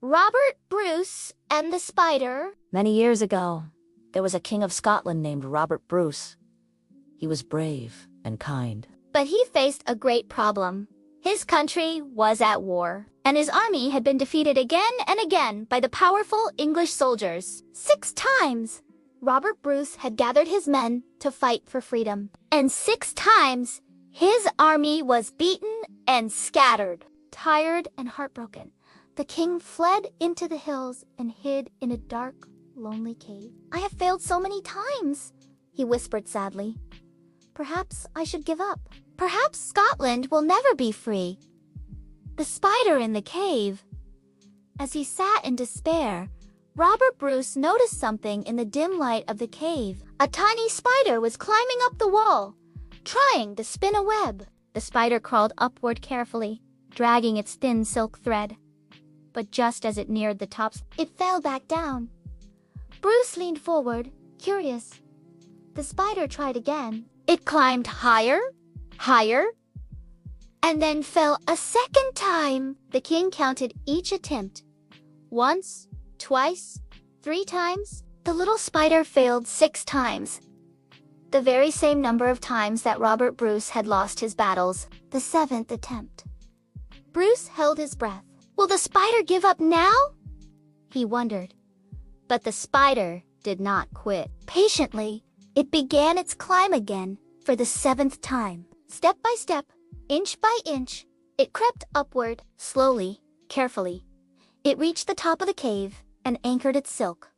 Robert Bruce and the Spider. Many years ago, there was a king of Scotland named Robert Bruce. He was brave and kind. But he faced a great problem. His country was at war, and his army had been defeated again and again by the powerful English soldiers. 6 times, Robert Bruce had gathered his men to fight for freedom. And 6 times, his army was beaten and scattered. Tired and heartbroken, the king fled into the hills and hid in a dark, lonely cave. "I have failed so many times," he whispered sadly. "Perhaps I should give up. Perhaps Scotland will never be free." The spider in the cave. As he sat in despair, Robert Bruce noticed something in the dim light of the cave. A tiny spider was climbing up the wall, trying to spin a web. The spider crawled upward carefully, dragging its thin silk thread. But just as it neared the top, it fell back down. Bruce leaned forward, curious. The spider tried again. It climbed higher, higher, and then fell a second time. The king counted each attempt. Once, twice, 3 times. The little spider failed 6 times. The very same number of times that Robert Bruce had lost his battles. The 7th attempt. Bruce held his breath. Will the spider give up now? He wondered. But the spider did not quit. Patiently, it began its climb again for the 7th time. Step by step, inch by inch, it crept upward, slowly, carefully. It reached the top of the cave and anchored its silk.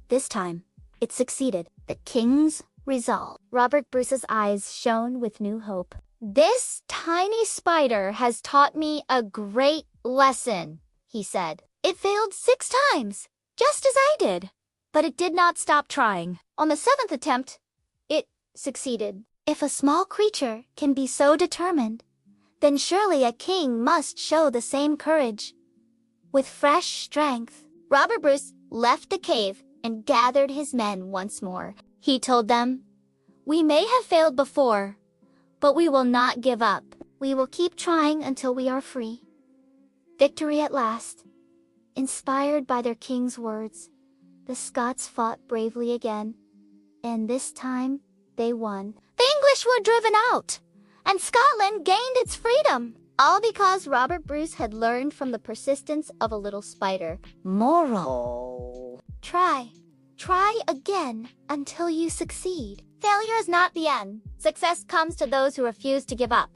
This time, it succeeded. The king's resolve. Robert Bruce's eyes shone with new hope. "This tiny spider has taught me a great lesson," he said. "It failed 6 times, just as I did. But it did not stop trying. On the 7th attempt, it succeeded. If a small creature can be so determined, then surely a king must show the same courage." With fresh strength, Robert Bruce left the cave and gathered his men once more. He told them, "We may have failed before, but we will not give up. We will keep trying until we are free." Victory at last. Inspired by their king's words, the Scots fought bravely again, and this time they won. The English were driven out, and Scotland gained its freedom. All because Robert Bruce had learned from the persistence of a little spider. Moral. Try again until you succeed. Failure is not the end. Success comes to those who refuse to give up.